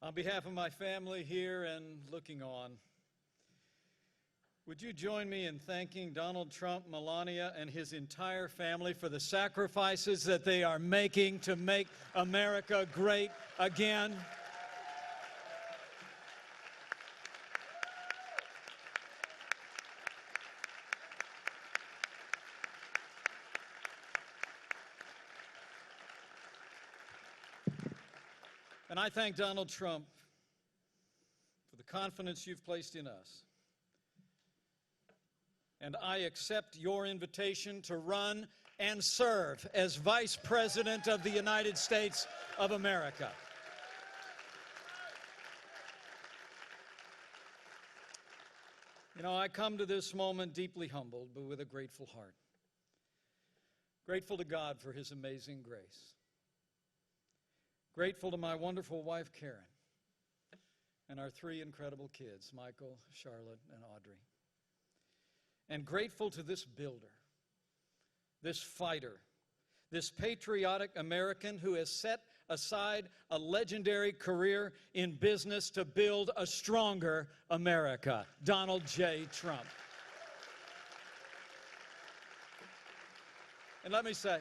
On behalf of my family here and looking on, would you join me in thanking Donald Trump, Melania, and his entire family for the sacrifices that they are making to make America great again? And I thank Donald Trump for the confidence you've placed in us. And I accept your invitation to run and serve as Vice President of the United States of America. You know, I come to this moment deeply humbled, but with a grateful heart. Grateful to God for His amazing grace. Grateful to my wonderful wife, Karen, and our three incredible kids, Michael, Charlotte, and Audrey. And grateful to this builder, this fighter, this patriotic American who has set aside a legendary career in business to build a stronger America, Donald J. Trump. And let me say,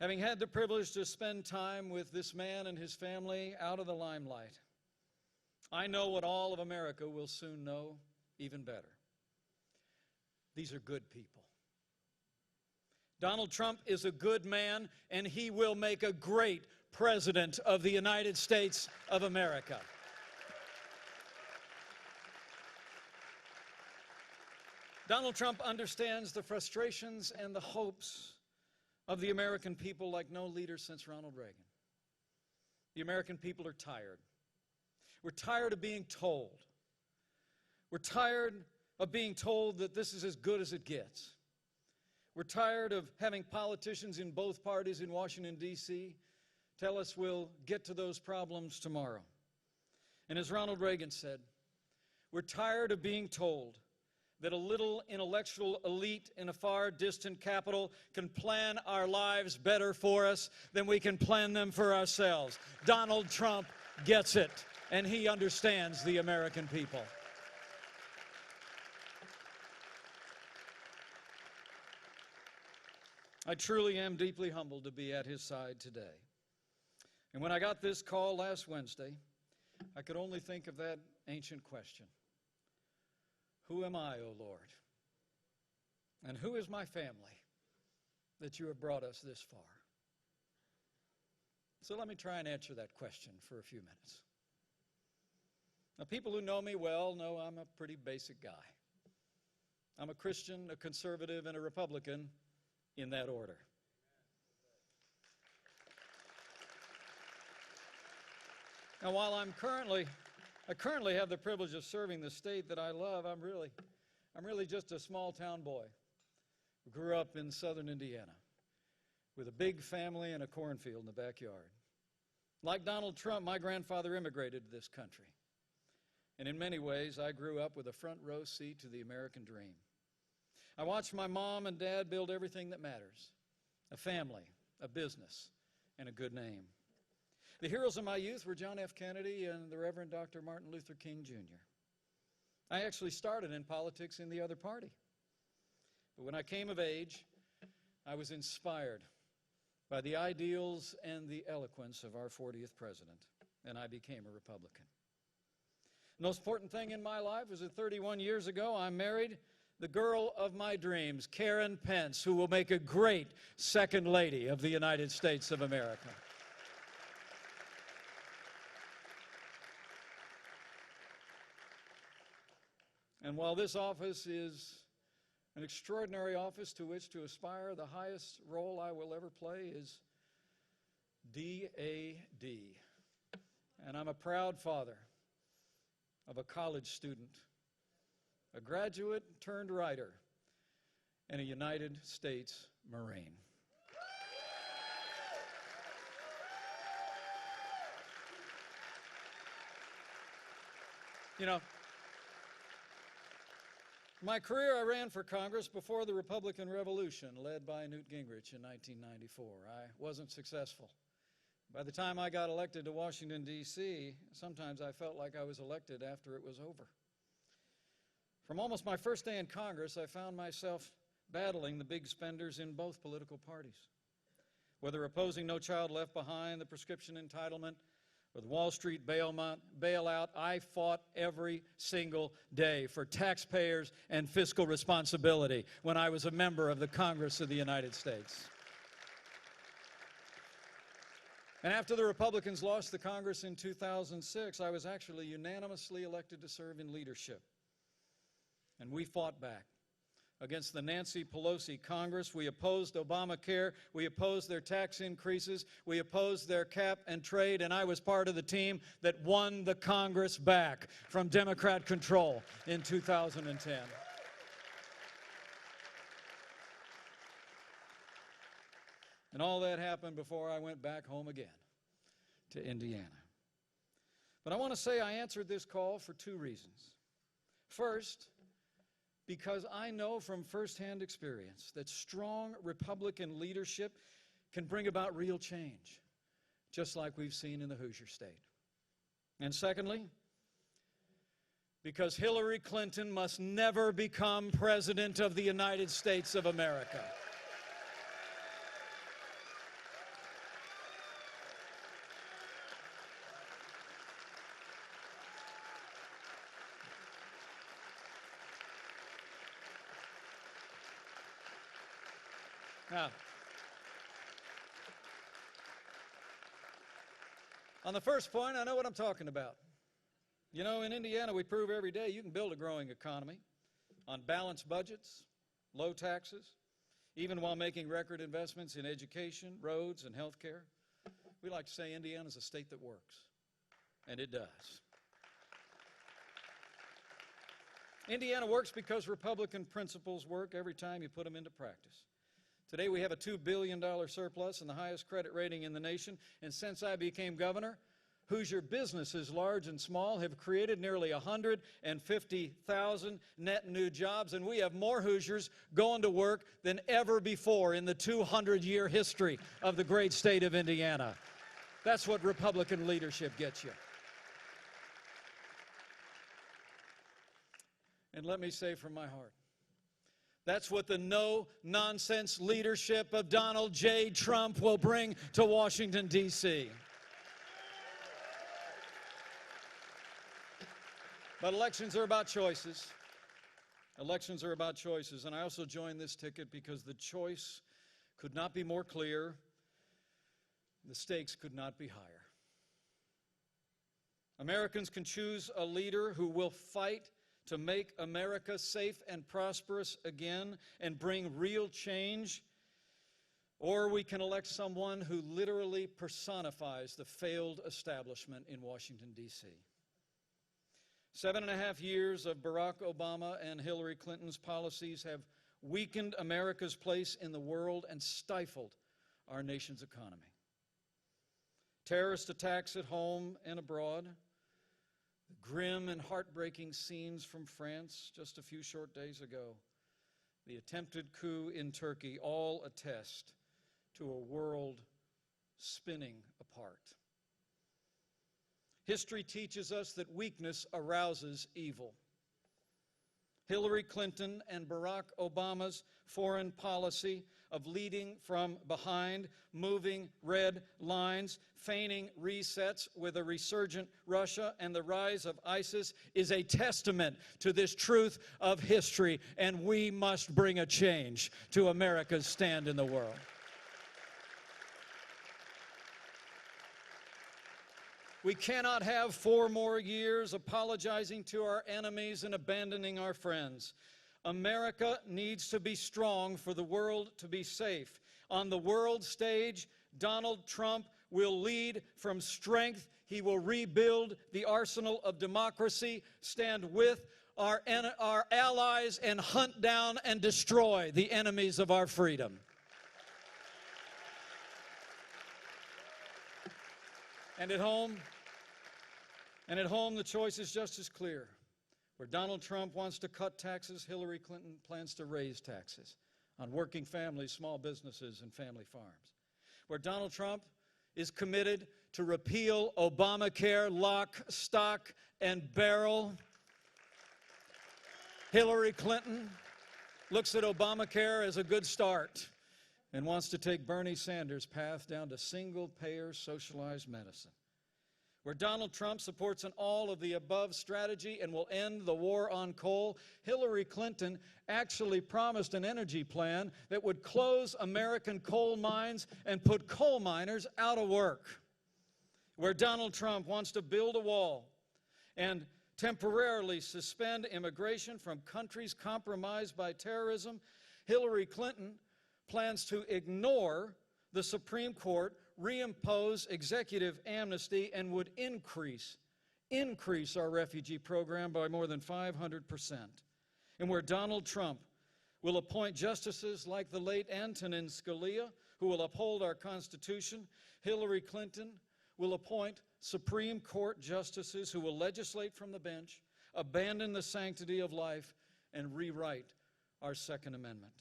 having had the privilege to spend time with this man and his family out of the limelight, I know what all of America will soon know even better. These are good people. Donald Trump is a good man, and he will make a great president of the United States of America. Donald Trump understands the frustrations and the hopes of the American people like no leader since Ronald Reagan. The American people are tired. We're tired of being told. We're tired of being told that this is as good as it gets. We're tired of having politicians in both parties in Washington, D.C. tell us we'll get to those problems tomorrow. And as Ronald Reagan said, we're tired of being told that a little intellectual elite in a far distant capital can plan our lives better for us than we can plan them for ourselves. Donald Trump gets it, and he understands the American people. I truly am deeply humbled to be at his side today. And when I got this call last Wednesday, I could only think of that ancient question. Who am I, O Lord? And who is my family that you have brought us this far? So let me try and answer that question for a few minutes. Now, people who know me well know I'm a pretty basic guy. I'm a Christian, a conservative, and a Republican in that order. Now, while I currently have the privilege of serving the state that I love, I'm really just a small town boy who grew up in southern Indiana with a big family and a cornfield in the backyard. Like Donald Trump, my grandfather immigrated to this country. And in many ways, I grew up with a front row seat to the American dream. I watched my mom and dad build everything that matters: a family, a business, and a good name. The heroes of my youth were John F. Kennedy and the Reverend Dr. Martin Luther King, Jr. I actually started in politics in the other party. But when I came of age, I was inspired by the ideals and the eloquence of our 40th president, and I became a Republican. The most important thing in my life was that 31 years ago, I married the girl of my dreams, Karen Pence, who will make a great second lady of the United States of America. And while this office is an extraordinary office to which to aspire, the highest role I will ever play is DAD. And I'm a proud father of a college student, a graduate turned writer, and a United States Marine. You know, my career, I ran for Congress before the Republican Revolution, led by Newt Gingrich in 1994. I wasn't successful. By the time I got elected to Washington, D.C., sometimes I felt like I was elected after it was over. From almost my first day in Congress, I found myself battling the big spenders in both political parties. Whether opposing No Child Left Behind, the prescription entitlement, or the Wall Street bailout, I fought every single day for taxpayers and fiscal responsibility when I was a member of the Congress of the United States. And after the Republicans lost the Congress in 2006, I was actually unanimously elected to serve in leadership. And we fought back against the Nancy Pelosi Congress. We opposed Obamacare. We opposed their tax increases. We opposed their cap and trade. And I was part of the team that won the Congress back from Democrat control in 2010. And all that happened before I went back home again to Indiana. But I want to say I answered this call for two reasons. First, because I know from firsthand experience that strong Republican leadership can bring about real change, just like we've seen in the Hoosier State. And secondly, because Hillary Clinton must never become President of the United States of America. Now, on the first point, I know what I'm talking about. You know, in Indiana, we prove every day you can build a growing economy on balanced budgets, low taxes, even while making record investments in education, roads, and health care. We like to say Indiana's a state that works, and it does. Indiana works because Republican principles work every time you put them into practice. Today we have a $2 billion surplus and the highest credit rating in the nation. And since I became governor, Hoosier businesses, large and small, have created nearly 150,000 net new jobs. And we have more Hoosiers going to work than ever before in the 200-year history of the great state of Indiana. That's what Republican leadership gets you. And let me say from my heart, that's what the no-nonsense leadership of Donald J. Trump will bring to Washington, D.C. But elections are about choices. Elections are about choices. And I also joined this ticket because the choice could not be more clear. The stakes could not be higher. Americans can choose a leader who will fight to make America safe and prosperous again and bring real change, or we can elect someone who literally personifies the failed establishment in Washington, D.C. 7.5 years of Barack Obama and Hillary Clinton's policies have weakened America's place in the world and stifled our nation's economy. Terrorist attacks at home and abroad, grim and heartbreaking scenes from France just a few short days ago, the attempted coup in Turkey, all attest to a world spinning apart. History teaches us that weakness arouses evil. Hillary Clinton and Barack Obama's foreign policy of leading from behind, moving red lines, feigning resets with a resurgent Russia and the rise of ISIS is a testament to this truth of history, and we must bring a change to America's stand in the world. We cannot have 4 more years apologizing to our enemies and abandoning our friends. America needs to be strong for the world to be safe. On the world stage, Donald Trump will lead from strength. He will rebuild the arsenal of democracy, stand with our allies, and hunt down and destroy the enemies of our freedom. And at home, the choice is just as clear. Where Donald Trump wants to cut taxes, Hillary Clinton plans to raise taxes on working families, small businesses, and family farms. Where Donald Trump is committed to repeal Obamacare lock, stock, and barrel. Hillary Clinton looks at Obamacare as a good start and wants to take Bernie Sanders' path down to single-payer socialized medicine. Where Donald Trump supports an all-of-the-above strategy and will end the war on coal, Hillary Clinton actually promised an energy plan that would close American coal mines and put coal miners out of work. Where Donald Trump wants to build a wall and temporarily suspend immigration from countries compromised by terrorism, Hillary Clinton plans to ignore the Supreme Court, reimpose executive amnesty, and would increase our refugee program by more than 500%. And where Donald Trump will appoint justices like the late Antonin Scalia, who will uphold our Constitution, Hillary Clinton will appoint Supreme Court justices who will legislate from the bench, abandon the sanctity of life, and rewrite our Second Amendment.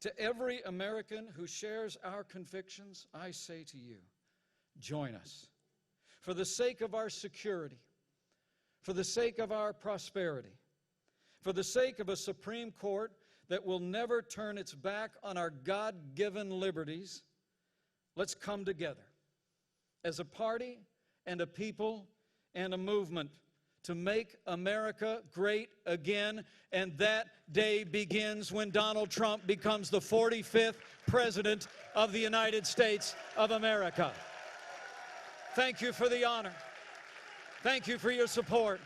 To every American who shares our convictions, I say to you, join us. For the sake of our security, for the sake of our prosperity, for the sake of a Supreme Court that will never turn its back on our God-given liberties, let's come together as a party and a people and a movement to make America great again, and that day begins when Donald Trump becomes the 45th President of the United States of America. Thank you for the honor. Thank you for your support,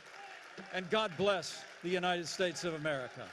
and God bless the United States of America.